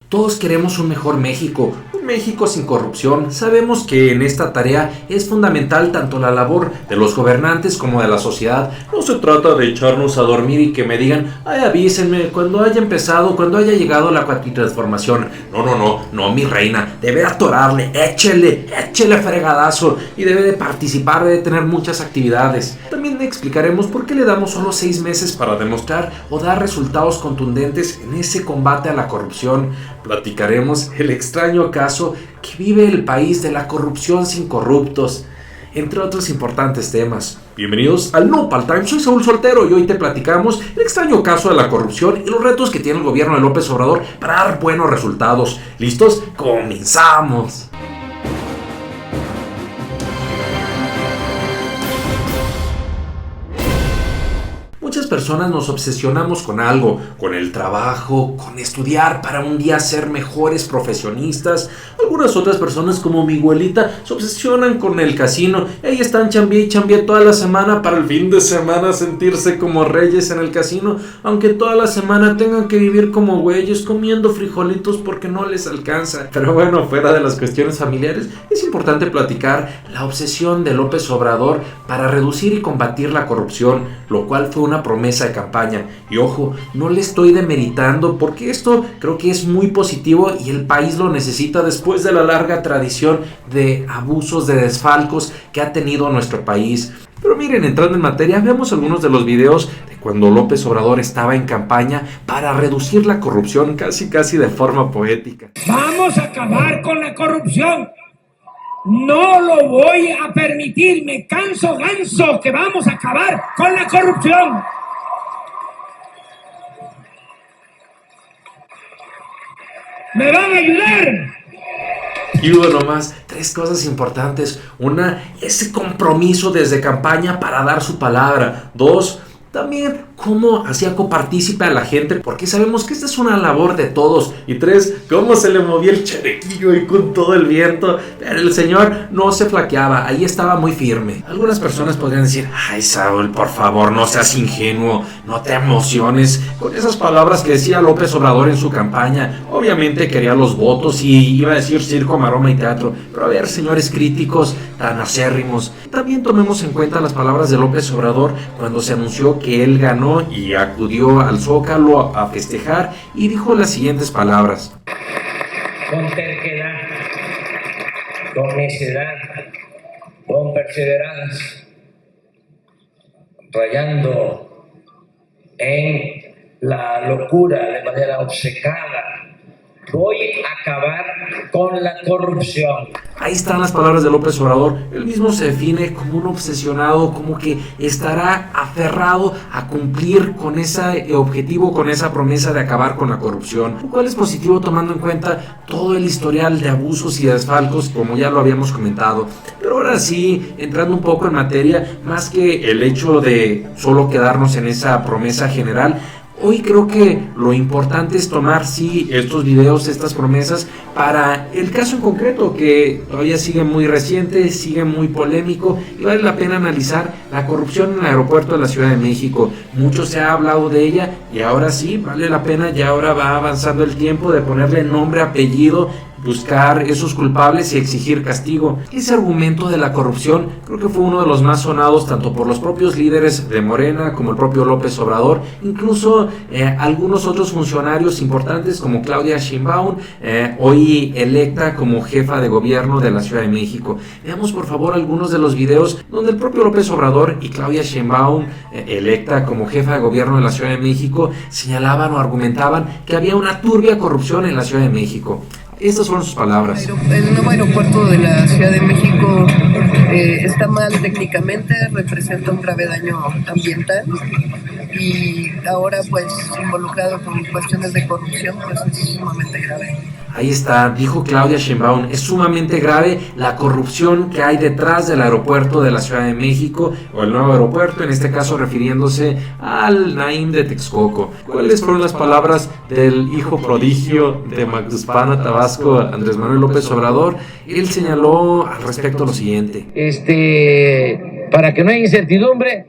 Todos queremos un mejor México, un México sin corrupción. Sabemos que en esta tarea es fundamental tanto la labor de los gobernantes como de la sociedad. No se trata de echarnos a dormir y que me digan, ay, avísenme cuando haya empezado, cuando haya llegado la cuatritransformación. No, mi reina, debe atorarle, échele fregadazo y debe de participar, debe de tener muchas actividades. También explicaremos por qué le damos solo 6 meses para demostrar o dar resultados contundentes en ese combate a la corrupción. Platicaremos el extraño caso que vive el país de la corrupción sin corruptos, entre otros importantes temas. Bienvenidos al Nopal Time, soy Saúl Soltero y hoy te platicamos el extraño caso de la corrupción y los retos que tiene el gobierno de López Obrador para dar buenos resultados. ¿Listos? ¡Comenzamos! Muchas personas nos obsesionamos con algo, con el trabajo, con estudiar para un día ser mejores profesionistas. Algunas otras personas, como mi abuelita, se obsesionan con el casino. Ellos están chambié y chambié toda la semana para el fin de semana sentirse como reyes en el casino, aunque toda la semana tengan que vivir como güeyes comiendo frijolitos porque no les alcanza. Pero bueno, fuera de las cuestiones familiares, es importante platicar la obsesión de López Obrador para reducir y combatir la corrupción, lo cual fue una promesa de campaña. Y ojo, no le estoy demeritando porque esto creo que es muy positivo y el país lo necesita después de la larga tradición de abusos, de desfalcos que ha tenido nuestro país. Pero miren, entrando en materia, veamos algunos de los videos de cuando López Obrador estaba en campaña para reducir la corrupción, casi de forma poética. Vamos a acabar con la corrupción. No lo voy a permitir, me canso ganso que vamos a acabar con la corrupción. ¿Me van a ayudar? Y hubo nomás 3 cosas importantes. Una, ese compromiso desde campaña para dar su palabra. 2, también cómo hacía copartícipe a la gente, porque sabemos que esta es una labor de todos. Y 3, cómo se le movía el chalequillo y con todo el viento. Pero el señor no se flaqueaba, ahí estaba muy firme. Algunas personas podrían decir, ay Saúl, por favor, no seas ingenuo, no te emociones con esas palabras que decía López Obrador en su campaña. Obviamente quería los votos y iba a decir circo, maroma y teatro. Pero a ver, señores críticos tan acérrimos, también tomemos en cuenta las palabras de López Obrador cuando se anunció que él ganó y acudió al Zócalo a festejar y dijo las siguientes palabras: con terquedad, con necedad, con perseverancia, rayando en la locura de manera obcecada, voy a acabar con la corrupción. Ahí están las palabras de López Obrador. Él mismo se define como un obsesionado, como que estará aferrado a cumplir con ese objetivo, con esa promesa de acabar con la corrupción, lo cual es positivo tomando en cuenta todo el historial de abusos y desfalcos, como ya lo habíamos comentado. Pero ahora sí, entrando un poco en materia, más que el hecho de solo quedarnos en esa promesa general, hoy creo que lo importante es tomar, sí, estos videos, estas promesas, para el caso en concreto, que todavía sigue muy reciente, sigue muy polémico, y vale la pena analizar la corrupción en el aeropuerto de la Ciudad de México. Mucho se ha hablado de ella, y ahora sí, vale la pena, ya ahora va avanzando el tiempo de ponerle nombre, apellido, buscar esos culpables y exigir castigo. Ese argumento de la corrupción creo que fue uno de los más sonados tanto por los propios líderes de Morena como el propio López Obrador, incluso algunos otros funcionarios importantes como Claudia Sheinbaum, hoy electa como jefa de gobierno de la Ciudad de México. Veamos por favor algunos de los videos donde el propio López Obrador y Claudia Sheinbaum, electa como jefa de gobierno de la Ciudad de México, señalaban o argumentaban que había una turbia corrupción en la Ciudad de México. Estas fueron sus palabras. El nuevo aeropuerto de la Ciudad de México está mal técnicamente, representa un grave daño ambiental y ahora pues involucrado con cuestiones de corrupción, pues es sumamente grave. Ahí está, dijo Claudia Sheinbaum, es sumamente grave la corrupción que hay detrás del aeropuerto de la Ciudad de México, o el nuevo aeropuerto, en este caso refiriéndose al Naim de Texcoco. ¿Cuáles fueron las palabras del hijo prodigio de Macuspana, Tabasco, Andrés Manuel López Obrador? Él señaló al respecto lo siguiente. Para que no haya incertidumbre,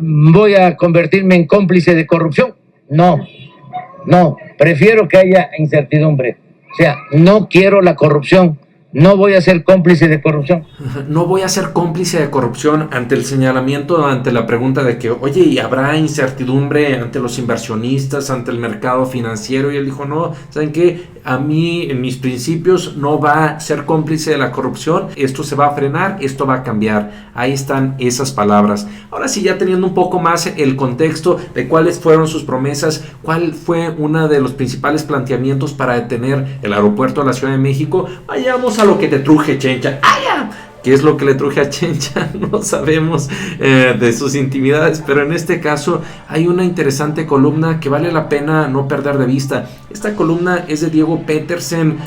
voy a convertirme en cómplice de corrupción. No, prefiero que haya incertidumbre. O sea, no quiero la corrupción. No voy a ser cómplice de corrupción. No voy a ser cómplice de corrupción ante el señalamiento, ante la pregunta de que, oye, ¿y habrá incertidumbre ante los inversionistas, ante el mercado financiero? Y él dijo, no, ¿saben qué? A mí, en mis principios, no va a ser cómplice de la corrupción. Esto se va a frenar, esto va a cambiar. Ahí están esas palabras. Ahora sí, ya teniendo un poco más el contexto de cuáles fueron sus promesas, cuál fue uno de los principales planteamientos para detener el aeropuerto de la Ciudad de México, vayamos a lo que te truje, Chencha. ¡Ay! ¿Qué es lo que le truje a Chencha? No sabemos de sus intimidades, pero en este caso hay una interesante columna que vale la pena no perder de vista. Esta columna es de Diego Petersen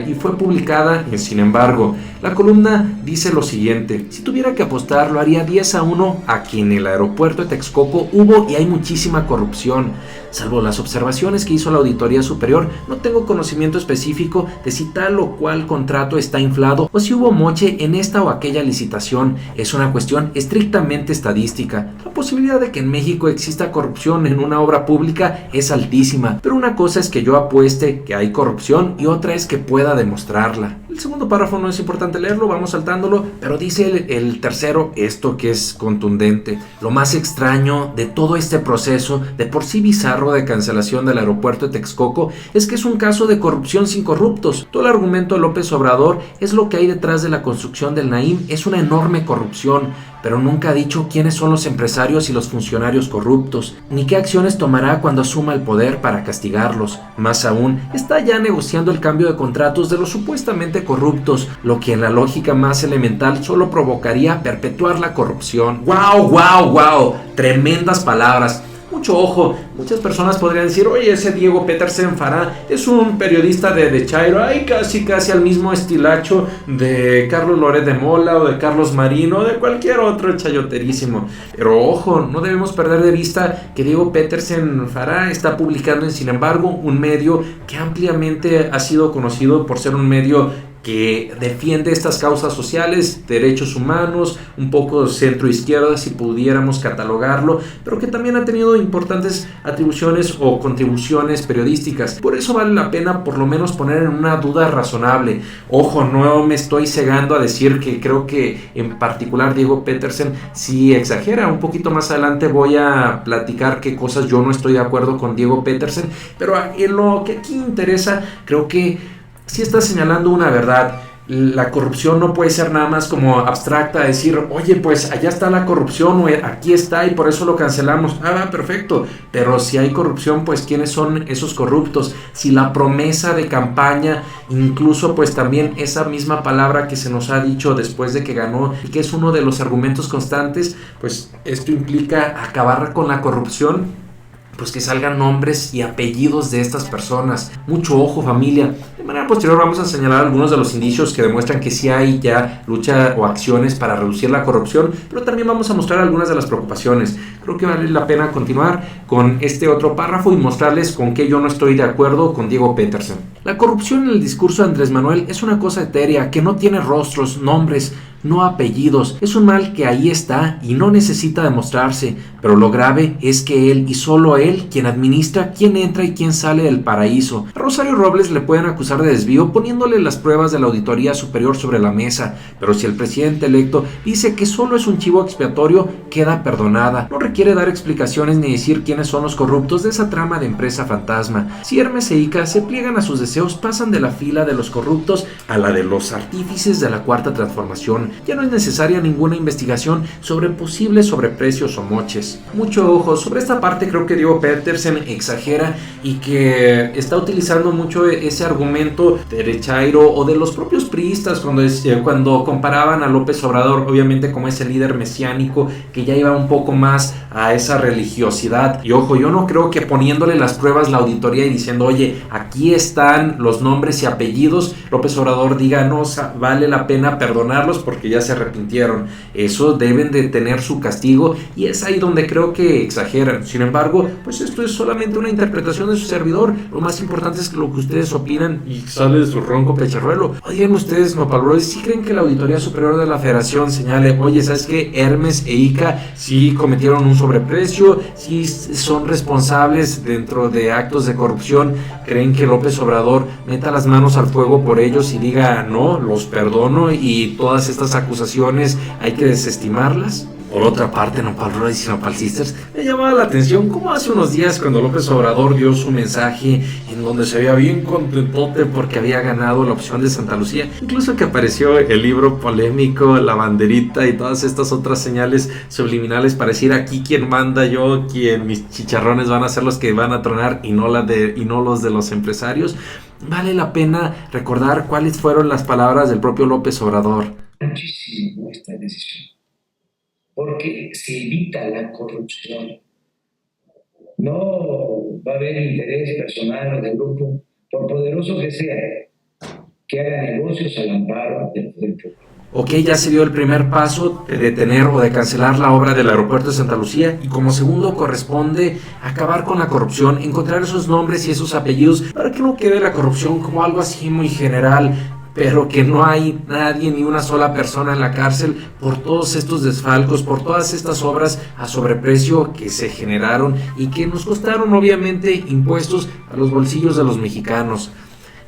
y fue publicada en Sin Embargo. La columna dice lo siguiente: si tuviera que apostar, lo haría 10-1 a que en el aeropuerto de Texcoco hubo y hay muchísima corrupción. Salvo las observaciones que hizo la Auditoría Superior, no tengo conocimiento específico de si tal o cual contrato está inflado o si hubo moche en esta o aquella licitación. Es una cuestión estrictamente estadística. La posibilidad de que en México exista corrupción en una obra pública es altísima, pero una cosa es que yo apueste que hay corrupción y otra es que pueda demostrarla. El segundo párrafo no es importante leerlo, vamos saltándolo, pero dice el tercero esto que es contundente. Lo más extraño de todo este proceso, de por sí bizarro, de cancelación del aeropuerto de Texcoco, es que es un caso de corrupción sin corruptos. Todo el argumento de López Obrador es lo que hay detrás de la construcción del Naim, es una enorme corrupción, pero nunca ha dicho quiénes son los empresarios y los funcionarios corruptos, ni qué acciones tomará cuando asuma el poder para castigarlos. Más aún, está ya negociando el cambio de contratos de los supuestamente corruptos, lo que en la lógica más elemental solo provocaría perpetuar la corrupción. ¡Wow, wow, wow! Tremendas palabras. Mucho ojo, muchas personas podrían decir, oye, ese Diego Petersen Farah es un periodista de Chairo, ay, casi al mismo estilacho de Carlos Loret de Mola o de Carlos Marino o de cualquier otro chayoterísimo. Pero ojo, no debemos perder de vista que Diego Petersen Farah está publicando en Sin Embargo, un medio que ampliamente ha sido conocido por ser un medio que defiende estas causas sociales, derechos humanos, un poco centro-izquierda si pudiéramos catalogarlo, pero que también ha tenido importantes atribuciones o contribuciones periodísticas. Por eso vale la pena por lo menos poner en una duda razonable. Ojo, no me estoy cegando a decir que creo que en particular Diego Petersen sí exagera. Un poquito más adelante voy a platicar qué cosas yo no estoy de acuerdo con Diego Petersen, pero en lo que aquí interesa, creo que sí está señalando una verdad. La corrupción no puede ser nada más como abstracta, decir, oye, pues allá está la corrupción, o aquí está y por eso lo cancelamos. Perfecto. Pero si hay corrupción, pues ¿quiénes son esos corruptos? Si la promesa de campaña, incluso pues también esa misma palabra que se nos ha dicho después de que ganó y que es uno de los argumentos constantes, pues esto implica acabar con la corrupción, pues que salgan nombres y apellidos de estas personas. Mucho ojo, familia. De manera posterior vamos a señalar algunos de los indicios que demuestran que sí hay ya lucha o acciones para reducir la corrupción, pero también vamos a mostrar algunas de las preocupaciones. Creo que vale la pena continuar con este otro párrafo y mostrarles con qué yo no estoy de acuerdo con Diego Petersen. La corrupción en el discurso de Andrés Manuel es una cosa etérea que no tiene rostros, nombres, no apellidos. Es un mal que ahí está y no necesita demostrarse, pero lo grave es que él y solo él quien administra quién entra y quién sale del paraíso. A Rosario Robles le pueden acusar de desvío poniéndole las pruebas de la Auditoría Superior sobre la mesa, pero si el presidente electo dice que solo es un chivo expiatorio, queda perdonada. No requiere dar explicaciones ni decir quiénes son los corruptos de esa trama de empresa fantasma. Si Hermes e Ica se pliegan a sus deseos, pasan de la fila de los corruptos a la de los artífices de la cuarta transformación. Ya no es necesaria ninguna investigación sobre posibles sobreprecios o moches. Mucho ojo, sobre esta parte creo que Diego Petersen exagera y que está utilizando mucho ese argumento de Chairo o de los propios priistas cuando comparaban a López Obrador, obviamente como ese líder mesiánico que ya iba un poco más a esa religiosidad. Y ojo, yo no creo que poniéndole las pruebas la auditoría y diciendo, oye, aquí están los nombres y apellidos, López Obrador diga, no, vale la pena perdonarlos porque porque ya se arrepintieron. Eso deben de tener su castigo y es ahí donde creo que exageran. Sin embargo, pues esto es solamente una interpretación de su servidor. Lo más importante es lo que ustedes opinan y sale de su ronco pecharruelo. Oigan ustedes, nopalbrothers, ¿sí creen que la Auditoría Superior de la Federación señale, oye, ¿sabes qué? Hermes e ICA sí cometieron un sobreprecio, sí son responsables dentro de actos de corrupción? ¿Creen que López Obrador meta las manos al fuego por ellos y diga, no, los perdono y todas estas acusaciones hay que desestimarlas? Por otra parte, nopalbrothers y nopalsisters, me llamaba la atención cómo hace unos días cuando López Obrador dio su mensaje en donde se veía bien contentote porque había ganado la opción de Santa Lucía, incluso que apareció el libro polémico, la banderita y todas estas otras señales subliminales para decir aquí quien manda yo, quien mis chicharrones van a ser los que van a tronar y no los de los empresarios. Vale la pena recordar cuáles fueron las palabras del propio López Obrador. Muchísimo esta decisión, porque se evita la corrupción. No va a haber interés personal o de grupo, por poderoso que sea, que haga negocios al amparo del poder público. Ok, ya se dio el primer paso de detener o de cancelar la obra del aeropuerto de Santa Lucía y como segundo corresponde acabar con la corrupción, encontrar esos nombres y esos apellidos para que no quede la corrupción como algo así muy general, pero que no hay nadie ni una sola persona en la cárcel por todos estos desfalcos, por todas estas obras a sobreprecio que se generaron y que nos costaron obviamente impuestos a los bolsillos de los mexicanos.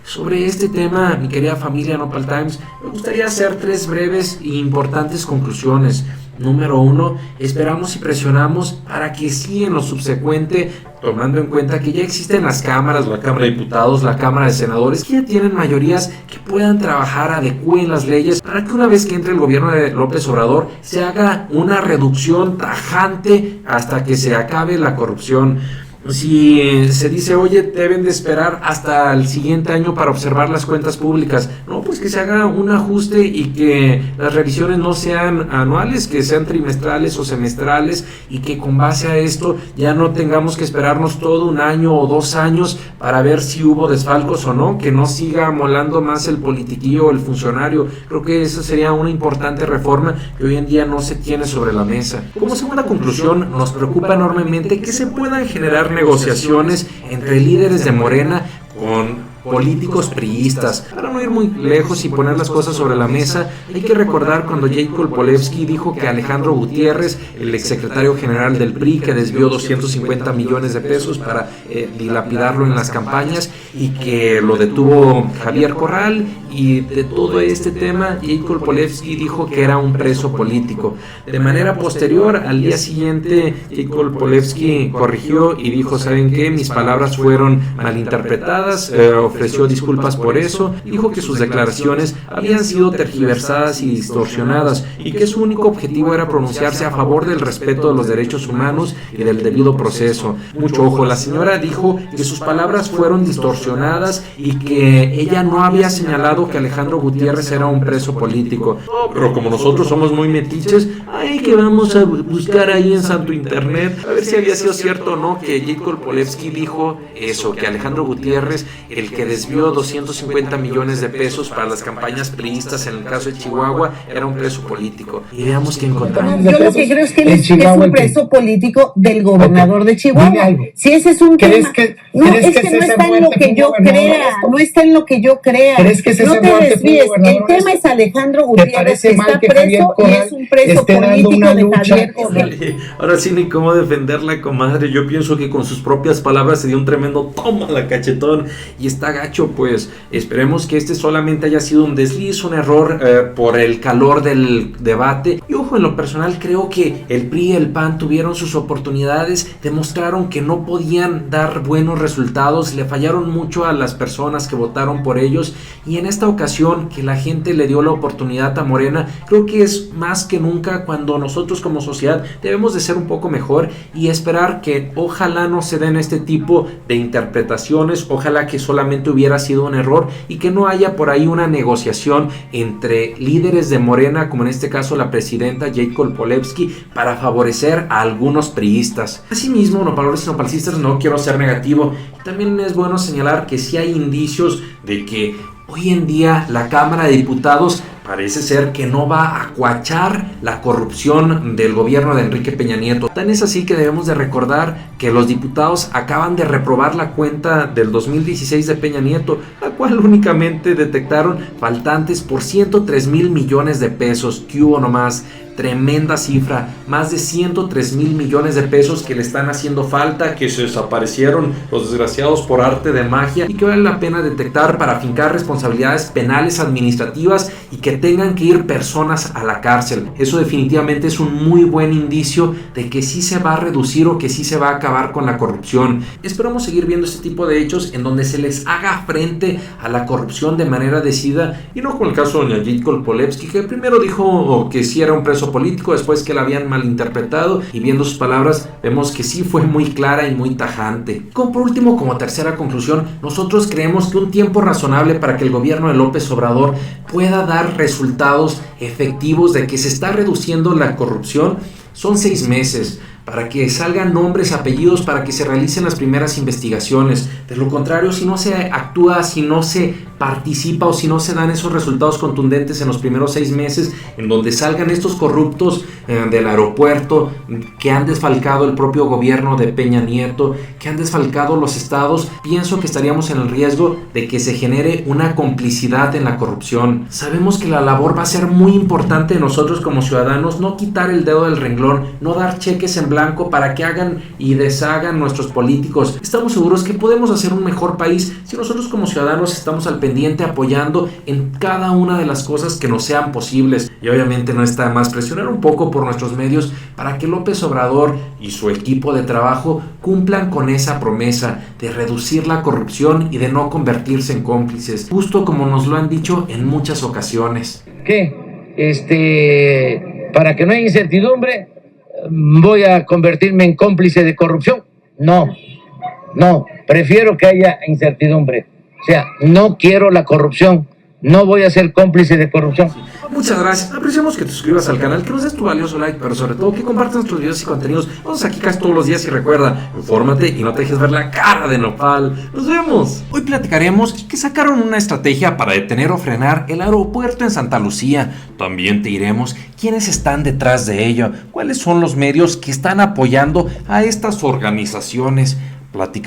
Sobre este tema, mi querida familia Nopal Times, me gustaría hacer 3 breves e importantes conclusiones. Número 1, esperamos y presionamos para que sí en lo subsecuente, tomando en cuenta que ya existen las cámaras, la Cámara de Diputados, la Cámara de Senadores, que ya tienen mayorías que puedan trabajar, adecúen las leyes, para que una vez que entre el gobierno de López Obrador se haga una reducción tajante hasta que se acabe la corrupción. Si se dice, oye, deben de esperar hasta el siguiente año para observar las cuentas públicas, no, pues que se haga un ajuste y que las revisiones no sean anuales, que sean trimestrales o semestrales y que con base a esto ya no tengamos que esperarnos todo un año o 2 años para ver si hubo desfalcos o no, que no siga molando más el politiquillo o el funcionario. Creo que esa sería una importante reforma que hoy en día no se tiene sobre la mesa. Como segunda conclusión, nos preocupa enormemente que se puedan generar negociaciones entre líderes de Morena con políticos priistas. Para no ir muy lejos y poner las cosas sobre la mesa, hay que recordar cuando Jacob Polevsky dijo que Alejandro Gutiérrez, el exsecretario general del PRI, que desvió 250 millones de pesos para dilapidarlo en las campañas y que lo detuvo Javier Corral, y de todo este tema Jacob Polevsky dijo que era un preso político. De manera posterior, al día siguiente, Jacob Polevsky corrigió y dijo, ¿saben qué? Mis palabras fueron malinterpretadas, ofreció disculpas por eso, dijo que sus declaraciones habían sido tergiversadas y distorsionadas y que su único objetivo era pronunciarse a favor del respeto de los derechos humanos y del debido proceso. Mucho ojo, la señora dijo que sus palabras fueron distorsionadas y que ella no había señalado que Alejandro Gutiérrez era un preso político. No, pero como nosotros somos muy metiches, ay, que vamos a buscar ahí en santo internet a ver si había sido cierto o no que Jacob Polevsky dijo eso, que Alejandro Gutiérrez, el que desvió 250 millones de pesos para las campañas priistas en el caso de Chihuahua, era un preso político. Y veamos qué encontramos. Yo lo que creo es que él es un preso político del gobernador de Chihuahua. Si ese es un tema, no, es que no está en lo que yo crea, no está en lo que yo crea. No te desvíes. El tema es Alejandro Gutiérrez, que está preso y es un preso político de Javier Corral. Ahora sí, ni cómo defenderla, comadre. Yo pienso que con sus propias palabras se dio un tremendo toma la cachetón y está gacho. Pues esperemos que este solamente haya sido un desliz, un error por el calor del debate. Y ojo, en lo personal creo que el PRI y el PAN tuvieron sus oportunidades, demostraron que no podían dar buenos resultados, le fallaron mucho a las personas que votaron por ellos, y en esta ocasión que la gente le dio la oportunidad a Morena, creo que es más que nunca cuando nosotros como sociedad debemos de ser un poco mejor y esperar que ojalá no se den este tipo de interpretaciones, ojalá que solamente hubiera sido un error y que no haya por ahí una negociación entre líderes de Morena, como en este caso la presidenta Jacob Polevsky, para favorecer a algunos priistas. Asimismo, nopalbrothers y nopalsisters, no quiero ser negativo, También es bueno señalar que sí hay indicios de que hoy en día la Cámara de Diputados parece ser que no va a coachar la corrupción del gobierno de Enrique Peña Nieto. Tan es así que debemos de recordar que los diputados acaban de reprobar la cuenta del 2016 de Peña Nieto, la cual únicamente detectaron faltantes por 103,000 millones de pesos. ¿Qué hubo nomás? Tremenda cifra, más de 103,000 millones de pesos que le están haciendo falta, que se desaparecieron los desgraciados por arte de magia y que vale la pena detectar para fincar responsabilidades penales administrativas y que tengan que ir personas a la cárcel. Eso definitivamente es un muy buen indicio de que sí se va a reducir o que sí se va a acabar con la corrupción. Esperamos seguir viendo este tipo de hechos en donde se les haga frente a la corrupción de manera decidida y no como el caso de Yajit Kolpolevsky, que primero dijo que sí era un preso político, después que la habían malinterpretado, y viendo sus palabras vemos que sí fue muy clara y muy tajante. Por último, como tercera conclusión, nosotros creemos que un tiempo razonable para que el gobierno de López Obrador pueda dar resultados efectivos de que se está reduciendo la corrupción son 6 meses, para que salgan nombres, apellidos, para que se realicen las primeras investigaciones. De lo contrario, si no se actúa, si no se participa o si no se dan esos resultados contundentes en los primeros 6 meses, en donde salgan estos corruptos del aeropuerto, que han desfalcado el propio gobierno de Peña Nieto, que han desfalcado los estados, pienso que estaríamos en el riesgo de que se genere una complicidad en la corrupción. Sabemos que la labor va a ser muy importante de nosotros como ciudadanos, no quitar el dedo del renglón, no dar cheques en blanco para que hagan y deshagan nuestros políticos. Estamos seguros que podemos hacer un mejor país si nosotros como ciudadanos estamos al pendiente apoyando en cada una de las cosas que nos sean posibles. Y obviamente no está más presionar un poco por nuestros medios para que López Obrador y su equipo de trabajo cumplan con esa promesa de reducir la corrupción y de no convertirse en cómplices, justo como nos lo han dicho en muchas ocasiones. ¿Qué? Para que no haya incertidumbre, ¿voy a convertirme en cómplice de corrupción? No, prefiero que haya incertidumbre. O sea, no quiero la corrupción, no voy a ser cómplice de corrupción. Muchas gracias, apreciamos que te suscribas al canal, que nos des tu valioso like, pero sobre todo que compartas nuestros videos y contenidos. Vamos aquí casi todos los días y recuerda, infórmate y no te dejes ver la cara de nopal. ¡Nos vemos! Hoy platicaremos que sacaron una estrategia para detener o frenar el aeropuerto en Santa Lucía. También te diremos quiénes están detrás de ello, cuáles son los medios que están apoyando a estas organizaciones. Platicaremos